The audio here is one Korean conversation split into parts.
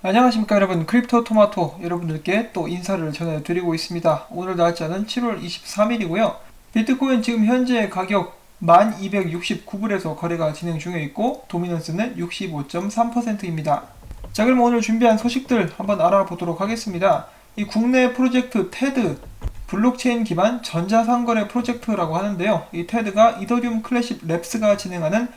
안녕하십니까 여러분, 크립토 토마토 여러분들께 또 인사를 전해드리고 있습니다. 오늘 날짜는 7월 23일이고요 비트코인 지금 현재 가격 1269불에서 거래가 진행 중에 있고 도미넌스는 65.3%입니다. 자, 그럼 오늘 준비한 소식들 한번 알아보도록 하겠습니다. 이 국내 프로젝트 테드, 블록체인 기반 전자상거래 프로젝트라고 하는데요. 이 테드가 이더리움 클래식 랩스가 진행하는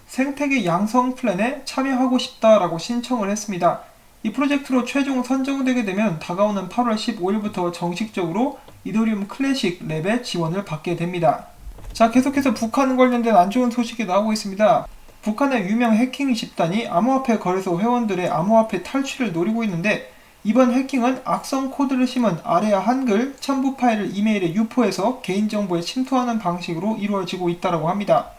생태계 양성 플랜에 참여하고 싶다라고 신청을 했습니다. 이 프로젝트로 최종 선정되게 되면 다가오는 8월 15일부터 정식적으로 이더리움 클래식 랩의 지원을 받게 됩니다. 자, 계속해서 북한 관련된 안 좋은 소식이 나오고 있습니다. 북한의 유명 해킹 집단이 암호화폐 거래소 회원들의 암호화폐 탈취를 노리고 있는데, 이번 해킹은 악성 코드를 심은 아래아 한글 첨부 파일을 이메일에 유포해서 개인정보에 침투하는 방식으로 이루어지고 있다고 합니다.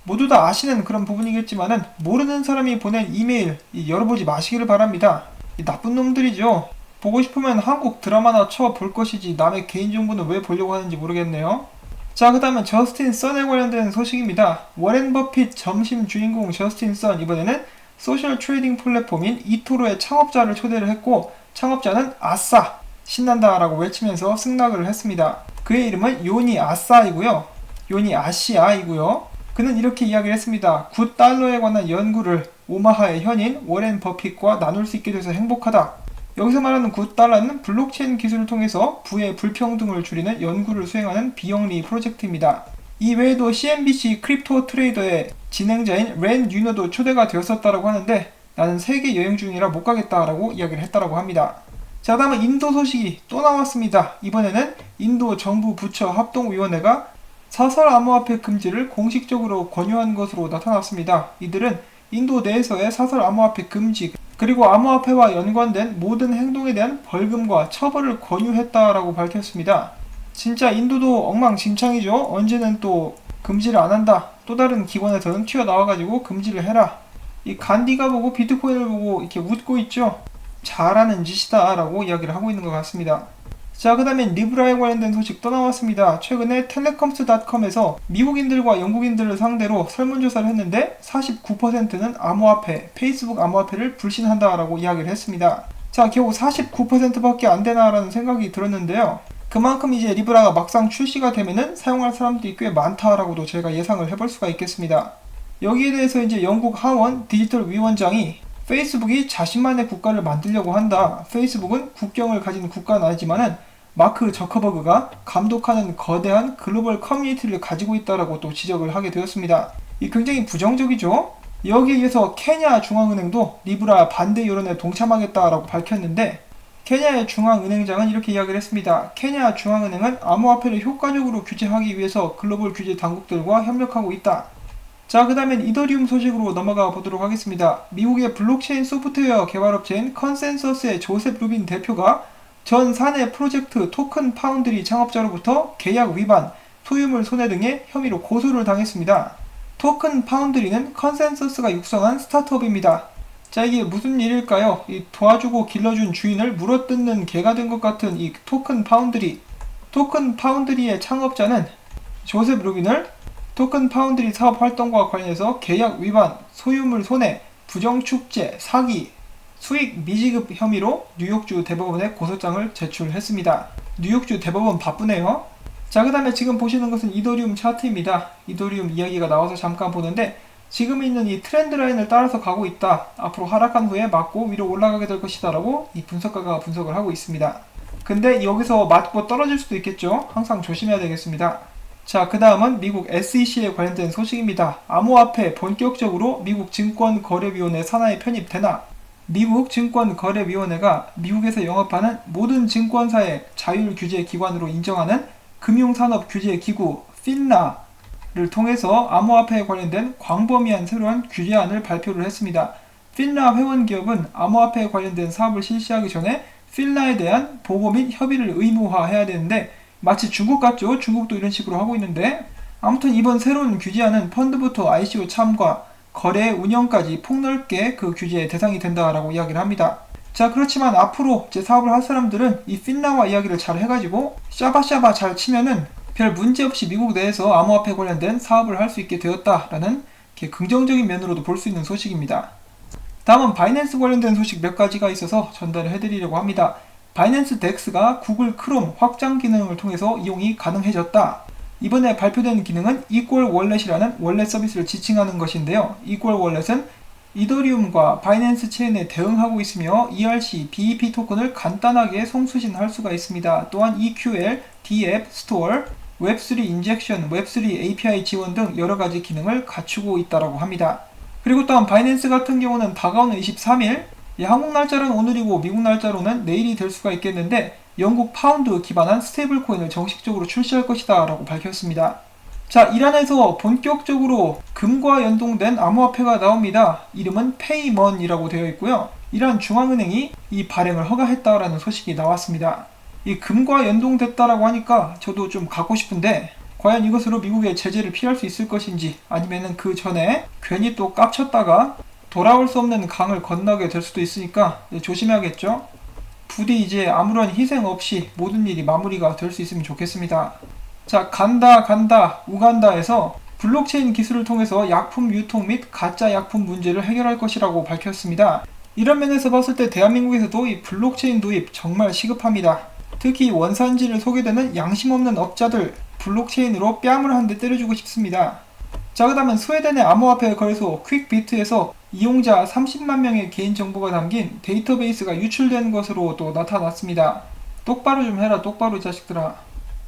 모두 다 아시는 그런 부분이겠지만은 모르는 사람이 보낸 이메일 열어보지 마시기를 바랍니다. 이 나쁜 놈들이죠. 보고 싶으면 한국 드라마나 쳐 볼 것이지 남의 개인정보는 왜 보려고 하는지 모르겠네요. 자, 그 다음은 저스틴 선에 관련된 소식입니다. 워렌 버핏 점심 주인공 저스틴 선, 이번에는 소셜 트레이딩 플랫폼인 이토로의 창업자를 초대를 했고, 창업자는 아싸 신난다 라고 외치면서 승낙을 했습니다. 그의 이름은 요니 아싸이고요, 요니 아시아이고요. 그는 이렇게 이야기를 했습니다. $9에 관한 연구를 오마하의 현인 워렌 버핏과 나눌 수 있게 돼서 행복하다. 여기서 말하는 $9는 블록체인 기술을 통해서 부의 불평등을 줄이는 연구를 수행하는 비영리 프로젝트입니다. 이 외에도 CNBC 크립토 트레이더의 진행자인 렌 유너도 초대가 되었었다고 하는데, 나는 세계 여행 중이라 못 가겠다라고 이야기를 했다고 합니다. 자, 다음은 인도 소식이 또 나왔습니다. 이번에는 인도 정부 부처 합동위원회가 사설 암호화폐 금지를 공식적으로 권유한 것으로 나타났습니다. 이들은 인도 내에서의 사설 암호화폐 금지, 그리고 암호화폐와 연관된 모든 행동에 대한 벌금과 처벌을 권유했다라고 밝혔습니다. 진짜 인도도 엉망진창이죠. 언제는 또 금지를 안 한다, 또 다른 기관에서는 튀어나와가지고 금지를 해라. 이 간디가 보고 비트코인을 보고 이렇게 웃고 있죠. 잘하는 짓이다 라고 이야기를 하고 있는 것 같습니다. 자, 그 다음에 리브라에 관련된 소식 또 나왔습니다. 최근에 텔레컴스닷컴에서 미국인들과 영국인들을 상대로 설문조사를 했는데 49%는 암호화폐, 페이스북 암호화폐를 불신한다라고 이야기를 했습니다. 자, 겨우 49%밖에 안 되나라는 생각이 들었는데요. 그만큼 이제 리브라가 막상 출시가 되면은 사용할 사람들이 꽤 많다라고도 저희가 예상을 해볼 수가 있겠습니다. 여기에 대해서 이제 영국 하원 디지털 위원장이 페이스북이 자신만의 국가를 만들려고 한다. 페이스북은 국경을 가진 국가는 아니지만은 마크 저커버그가 감독하는 거대한 글로벌 커뮤니티를 가지고 있다라고 또 지적을 하게 되었습니다. 이 굉장히 부정적이죠. 여기에 의해서 케냐 중앙은행도 리브라 반대 여론에 동참하겠다라고 밝혔는데, 케냐의 중앙은행장은 이렇게 이야기를 했습니다. 케냐 중앙은행은 암호화폐를 효과적으로 규제하기 위해서 글로벌 규제 당국들과 협력하고 있다. 자, 그 다음엔 이더리움 소식으로 넘어가 보도록 하겠습니다. 미국의 블록체인 소프트웨어 개발업체인 컨센서스의 조셉 루빈 대표가 전 사내 프로젝트 토큰 파운드리 창업자로부터 계약 위반, 소유물 손해 등의 혐의로 고소를 당했습니다. 토큰 파운드리는 컨센서스가 육성한 스타트업입니다. 자, 이게 무슨 일일까요? 이 도와주고 길러준 주인을 물어뜯는 개가 된 것 같은 이 토큰 파운드리. 토큰 파운드리의 창업자는 조셉 루빈을 토큰 파운드리 사업 활동과 관련해서 계약 위반, 소유물 손해, 부정축제, 사기, 수익 미지급 혐의로 뉴욕주 대법원에 고소장을 제출했습니다. 뉴욕주 대법원 바쁘네요. 자, 그 다음에 지금 보시는 것은 이더리움 차트입니다. 이더리움 이야기가 나와서 잠깐 보는데, 지금 있는 이 트렌드 라인을 따라서 가고 있다. 앞으로 하락한 후에 맞고 위로 올라가게 될 것이다 라고 이 분석가가 분석을 하고 있습니다. 근데 여기서 맞고 떨어질 수도 있겠죠. 항상 조심해야 되겠습니다. 자, 그 다음은 미국 SEC에 관련된 소식입니다. 암호화폐 본격적으로 미국 증권거래위원회 산하에 편입되나? 미국 증권거래위원회가 미국에서 영업하는 모든 증권사의 자율규제기관으로 인정하는 금융산업규제기구 FINRA를 통해서 암호화폐에 관련된 광범위한 새로운 규제안을 발표를 했습니다. FINRA 회원기업은 암호화폐에 관련된 사업을 실시하기 전에 FINRA에 대한 보고 및 협의를 의무화해야 되는데, 마치 중국 같죠? 중국도 이런 식으로 하고 있는데, 아무튼 이번 새로운 규제안은 펀드부터 ICO 참가, 거래 운영까지 폭넓게 그 규제의 대상이 된다라고 이야기를 합니다. 자, 그렇지만 앞으로 이제 사업을 할 사람들은 이 필라와 이야기를 잘 해가지고 샤바샤바 잘 치면은 별 문제 없이 미국 내에서 암호화폐 관련된 사업을 할 수 있게 되었다라는 긍정적인 면으로도 볼 수 있는 소식입니다. 다음은 바이낸스 관련된 소식 몇 가지가 있어서 전달을 해드리려고 합니다. 바이낸스 덱스가 구글 크롬 확장 기능을 통해서 이용이 가능해졌다. 이번에 발표된 기능은 이퀄 월렛이라는 월렛 서비스를 지칭하는 것인데요. 이퀄 월렛은 이더리움과 바이낸스 체인에 대응하고 있으며 ERC, BEP 토큰을 간단하게 송수신할 수가 있습니다. 또한 EQL, DApp, 스토어, 웹3 인젝션, 웹3 API 지원 등 여러가지 기능을 갖추고 있다고 합니다. 그리고 또한 바이낸스 같은 경우는 다가오는 23일, 한국 날짜로는 오늘이고 미국 날짜로는 내일이 될 수가 있겠는데 영국 파운드 기반한 스테이블 코인을 정식적으로 출시할 것이다 라고 밝혔습니다. 자, 이란에서 본격적으로 금과 연동된 암호화폐가 나옵니다. 이름은 페이먼이라고 되어 있고요. 이란 중앙은행이 이 발행을 허가했다라는 소식이 나왔습니다. 이 금과 연동됐다라고 하니까 저도 좀 갖고 싶은데 과연 이것으로 미국의 제재를 피할 수 있을 것인지 아니면은 그 전에 괜히 또 깝쳤다가 돌아올 수 없는 강을 건너게 될 수도 있으니까 조심해야겠죠. 부디 이제 아무런 희생 없이 모든 일이 마무리가 될 수 있으면 좋겠습니다. 자, 간다 우간다에서 블록체인 기술을 통해서 약품 유통 및 가짜 약품 문제를 해결할 것이라고 밝혔습니다. 이런 면에서 봤을 때 대한민국에서도 이 블록체인 도입 정말 시급합니다. 특히 원산지를 소개되는 양심 없는 업자들 블록체인으로 뺨을 한 대 때려주고 싶습니다. 자, 그 다음은 스웨덴의 암호화폐 거래소 퀵비트에서 이용자 30만 명의 개인정보가 담긴 데이터베이스가 유출된 것으로 또 나타났습니다. 똑바로 좀 해라, 똑바로 이 자식들아.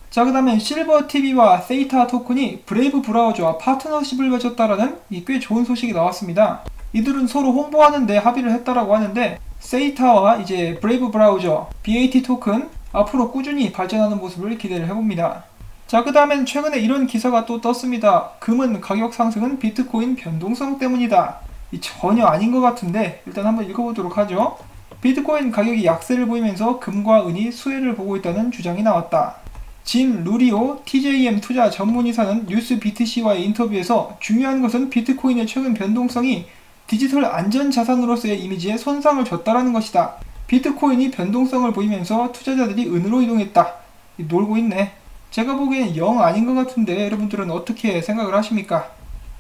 자, 그 다음에 실버TV와 세이타 토큰이 브레이브 브라우저와 파트너십을 맺었다라는 이 꽤 좋은 소식이 나왔습니다. 이들은 서로 홍보하는데 합의를 했다라고 하는데 세이타와 이제 브레이브 브라우저, BAT 토큰 앞으로 꾸준히 발전하는 모습을 기대를 해봅니다. 자, 그 다음엔 최근에 이런 기사가 또 떴습니다. 금은 가격 상승은 비트코인 변동성 때문이다. 전혀 아닌 것 같은데 일단 한번 읽어보도록 하죠. 비트코인 가격이 약세를 보이면서 금과 은이 수혜를 보고 있다는 주장이 나왔다. 짐 루리오 TJM 투자 전문이사는 뉴스 BTC와의 인터뷰에서 중요한 것은 비트코인의 최근 변동성이 디지털 안전자산으로서의 이미지에 손상을 줬다라는 것이다. 비트코인이 변동성을 보이면서 투자자들이 은으로 이동했다. 놀고 있네. 제가 보기엔 영 아닌 것 같은데 여러분들은 어떻게 생각을 하십니까?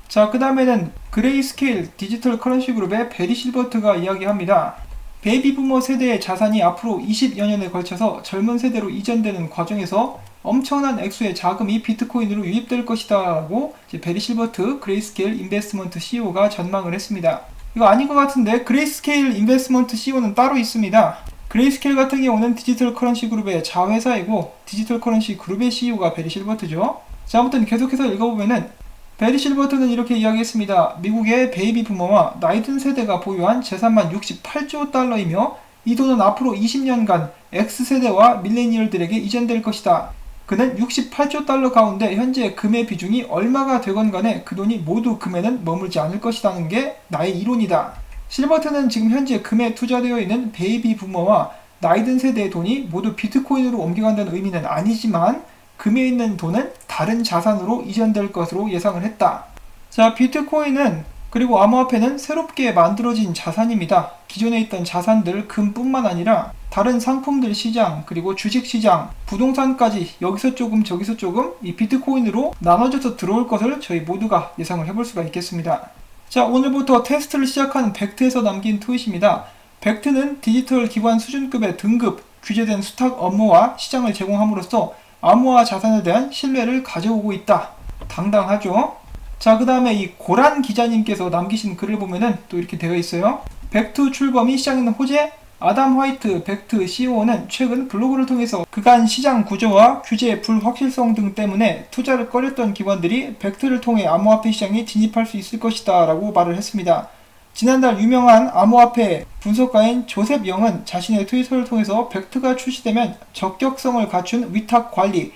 자, 그 다음에는 그레이스케일 디지털 커런시 그룹의 베리 실버트가 이야기합니다. 베이비부머 세대의 자산이 앞으로 20여 년에 걸쳐서 젊은 세대로 이전되는 과정에서 엄청난 액수의 자금이 비트코인으로 유입될 것이다 라고 베리 실버트 그레이스케일 인베스트먼트 CEO가 전망을 했습니다. 이거 아닌 것 같은데 그레이스케일 인베스트먼트 CEO는 따로 있습니다. 그레이스케일 같은 경우는 디지털 커런시 그룹의 자회사이고 디지털 커런시 그룹의 CEO가 베리 실버트죠. 자, 아무튼 계속해서 읽어보면은 베리 실버트는 이렇게 이야기했습니다. 미국의 베이비 부머와 나이 든 세대가 보유한 재산만 68조 달러이며 이 돈은 앞으로 20년간 X세대와 밀레니얼들에게 이전될 것이다. 그는 68조 달러 가운데 현재 금의 비중이 얼마가 되건 간에 그 돈이 모두 금에는 머물지 않을 것이라는 게 나의 이론이다. 실버트는 지금 현재 금에 투자되어 있는 베이비 부머와 나이 든 세대의 돈이 모두 비트코인으로 옮겨간다는 의미는 아니지만 금에 있는 돈은 다른 자산으로 이전될 것으로 예상을 했다. 자, 비트코인은 그리고 암호화폐는 새롭게 만들어진 자산입니다. 기존에 있던 자산들 금뿐만 아니라 다른 상품들 시장, 그리고 주식시장, 부동산까지 여기서 조금 저기서 조금 이 비트코인으로 나눠져서 들어올 것을 저희 모두가 예상을 해볼 수가 있겠습니다. 자, 오늘부터 테스트를 시작한 벡트에서 남긴 트윗입니다. 벡트는 디지털 기반 수준급의 등급, 규제된 수탁 업무와 시장을 제공함으로써 암호화 자산에 대한 신뢰를 가져오고 있다. 당당하죠? 자, 그 다음에 이 고란 기자님께서 남기신 글을 보면은 또 이렇게 되어 있어요. 벡트 출범이 시작인 호재, 아담 화이트 벡트 CEO는 최근 블로그를 통해서 그간 시장 구조와 규제의 불확실성 등 때문에 투자를 꺼렸던 기관들이 벡트를 통해 암호화폐 시장에 진입할 수 있을 것이다 라고 말을 했습니다. 지난달 유명한 암호화폐 분석가인 조셉 영은 자신의 트위터를 통해서 벡트가 출시되면 적격성을 갖춘 위탁 관리,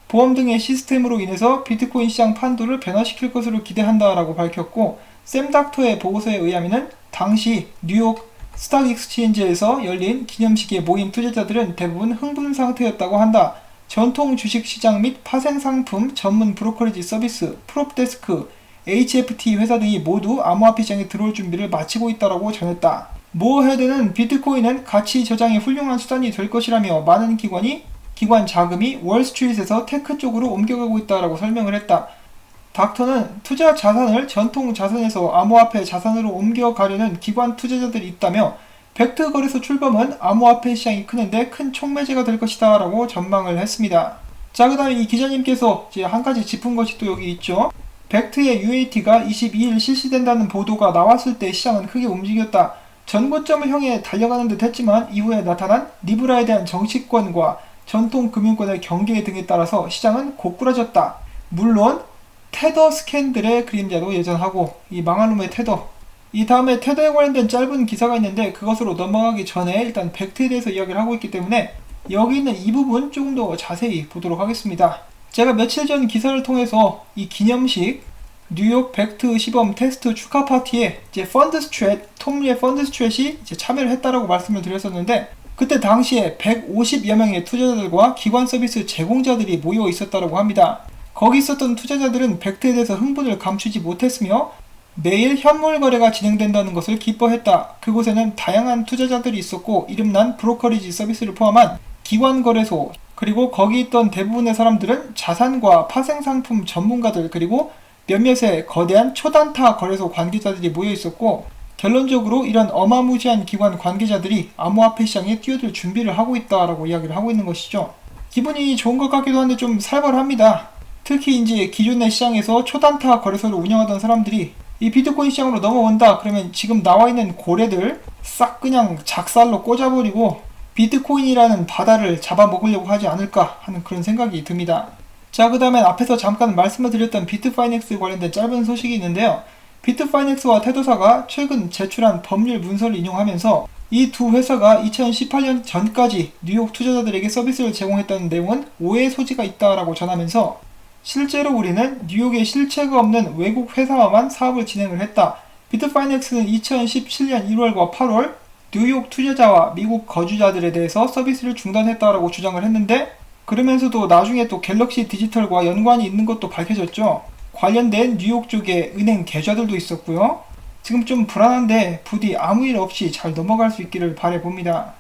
보험 등의 시스템으로 인해서 비트코인 시장 판도를 변화시킬 것으로 기대한다라고 밝혔고, 샘 닥터의 보고서에 의하면 당시 뉴욕 스탁 익스체인지에서 열린 기념식에 모인 투자자들은 대부분 흥분 상태였다고 한다. 전통 주식시장 및 파생상품 전문 브로커리지 서비스, 프롭데스크, HFT 회사 등이 모두 암호화폐 시장에 들어올 준비를 마치고 있다고 전했다. 모어헤드는 비트코인은 가치 저장의 훌륭한 수단이 될 것이라며 많은 기관 자금이 월스트리트에서 테크 쪽으로 옮겨가고 있다고 설명을 했다. 닥터는 투자 자산을 전통 자산에서 암호화폐 자산으로 옮겨가려는 기관 투자자들이 있다며 벡터 거래소 출범은 암호화폐 시장이 크는데 큰 촉매제가 될 것이다 라고 전망을 했습니다. 자, 그 다음에 이 기자님께서 이제 한 가지 짚은 것이 또 여기 있죠. 벡트의 UAT가 22일 실시된다는 보도가 나왔을 때 시장은 크게 움직였다. 전고점을 향해 달려가는 듯 했지만 이후에 나타난 리브라에 대한 정치권과 전통 금융권의 경계 등에 따라서 시장은 고꾸라졌다. 물론 테더 스캔들의 그림자도 예전하고 이 망한 놈의 테더, 이 다음에 테더에 관련된 짧은 기사가 있는데 그것으로 넘어가기 전에 일단 벡트에 대해서 이야기를 하고 있기 때문에 여기 있는 이 부분 조금 더 자세히 보도록 하겠습니다. 제가 며칠 전 기사를 통해서 이 기념식 뉴욕 벡트 시범 테스트 축하 파티에 이제 펀드 스트랫, 톰리의 펀드 스트랫이 이제 참여를 했다라고 말씀을 드렸었는데 그때 당시에 150여 명의 투자자들과 기관 서비스 제공자들이 모여 있었다고 합니다. 거기 있었던 투자자들은 벡트에 대해서 흥분을 감추지 못했으며 매일 현물 거래가 진행된다는 것을 기뻐했다. 그곳에는 다양한 투자자들이 있었고 이름난 브로커리지 서비스를 포함한 기관 거래소, 그리고 거기 있던 대부분의 사람들은 자산과 파생상품 전문가들, 그리고 몇몇의 거대한 초단타 거래소 관계자들이 모여 있었고 결론적으로 이런 어마무시한 기관 관계자들이 암호화폐 시장에 뛰어들 준비를 하고 있다라고 이야기를 하고 있는 것이죠. 기분이 좋은 것 같기도 한데 좀 살벌합니다. 특히 이제 기존의 시장에서 초단타 거래소를 운영하던 사람들이 이 비트코인 시장으로 넘어온다 그러면 지금 나와 있는 고래들 싹 그냥 작살로 꽂아버리고 비트코인이라는 바다를 잡아먹으려고 하지 않을까 하는 그런 생각이 듭니다. 자, 그 다음에 앞에서 잠깐 말씀을 드렸던 비트파이넥스 관련된 짧은 소식이 있는데요. 비트파이넥스와 테더사가 최근 제출한 법률 문서를 인용하면서 이 두 회사가 2018년 전까지 뉴욕 투자자들에게 서비스를 제공했다는 내용은 오해의 소지가 있다라고 전하면서 실제로 우리는 뉴욕에 실체가 없는 외국 회사와만 사업을 진행을 했다. 비트파이넥스는 2017년 1월과 8월 뉴욕 투자자와 미국 거주자들에 대해서 서비스를 중단했다라고 주장을 했는데 그러면서도 나중에 또 갤럭시 디지털과 연관이 있는 것도 밝혀졌죠. 관련된 뉴욕 쪽에 은행 계좌들도 있었고요. 지금 좀 불안한데 부디 아무 일 없이 잘 넘어갈 수 있기를 바라봅니다.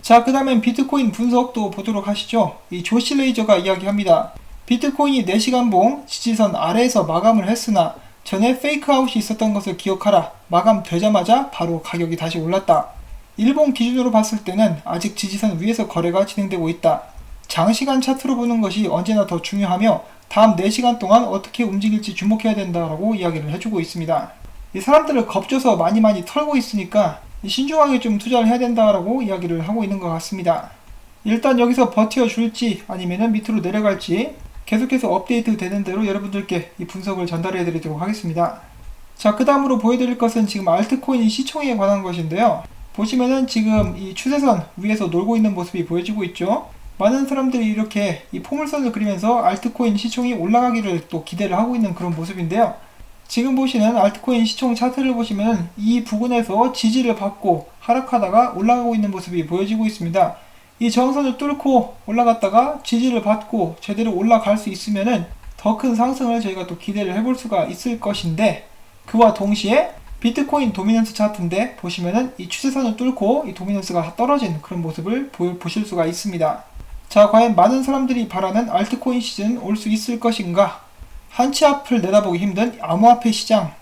자, 그 다음엔 비트코인 분석도 보도록 하시죠. 이 조시 레이저가 이야기합니다. 비트코인이 4시간봉 지지선 아래에서 마감을 했으나 전에 페이크아웃이 있었던 것을 기억하라. 마감되자마자 바로 가격이 다시 올랐다. 일봉 기준으로 봤을 때는 아직 지지선 위에서 거래가 진행되고 있다. 장시간 차트로 보는 것이 언제나 더 중요하며 다음 4시간 동안 어떻게 움직일지 주목해야 된다라고 이야기를 해주고 있습니다. 이 사람들을 겁줘서 많이 털고 있으니까 신중하게 좀 투자를 해야 된다라고 이야기를 하고 있는 것 같습니다. 일단 여기서 버텨줄지 아니면은 밑으로 내려갈지 계속해서 업데이트 되는 대로 여러분들께 이 분석을 전달해 드리도록 하겠습니다. 자, 그 다음으로 보여드릴 것은 지금 알트코인 시총에 관한 것인데요. 보시면은 지금 이 추세선 위에서 놀고 있는 모습이 보여지고 있죠. 많은 사람들이 이렇게 이 포물선을 그리면서 알트코인 시총이 올라가기를 또 기대를 하고 있는 그런 모습인데요. 지금 보시는 알트코인 시총 차트를 보시면 이 부근에서 지지를 받고 하락하다가 올라가고 있는 모습이 보여지고 있습니다. 이 저항선을 뚫고 올라갔다가 지지를 받고 제대로 올라갈 수 있으면은 더 큰 상승을 저희가 또 기대를 해볼 수가 있을 것인데 그와 동시에 비트코인 도미넌스 차트인데 보시면은 이 추세선을 뚫고 이 도미넌스가 떨어진 그런 모습을 보실 수가 있습니다. 자, 과연 많은 사람들이 바라는 알트코인 시즌 올 수 있을 것인가? 한치 앞을 내다보기 힘든 암호화폐 시장,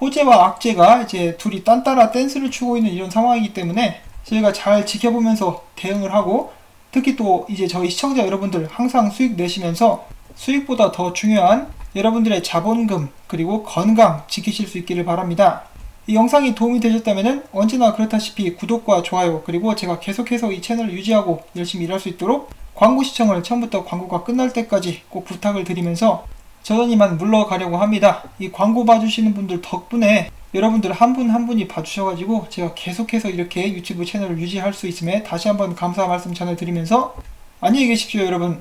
호재와 악재가 이제 둘이 딴따라 댄스를 추고 있는 이런 상황이기 때문에 저희가 잘 지켜보면서 대응을 하고 특히 또 이제 저희 시청자 여러분들 항상 수익 내시면서 수익보다 더 중요한 여러분들의 자본금 그리고 건강 지키실 수 있기를 바랍니다. 이 영상이 도움이 되셨다면 언제나 그렇다시피 구독과 좋아요 그리고 제가 계속해서 이 채널을 유지하고 열심히 일할 수 있도록 광고 시청을 처음부터 광고가 끝날 때까지 꼭 부탁을 드리면서 저는 물러가려고 합니다. 이 광고 봐주시는 분들 덕분에 여러분들 한 분 한 분이 봐주셔가지고 제가 계속해서 이렇게 유튜브 채널을 유지할 수 있음에 다시 한번 감사 말씀 전해드리면서 안녕히 계십시오 여러분.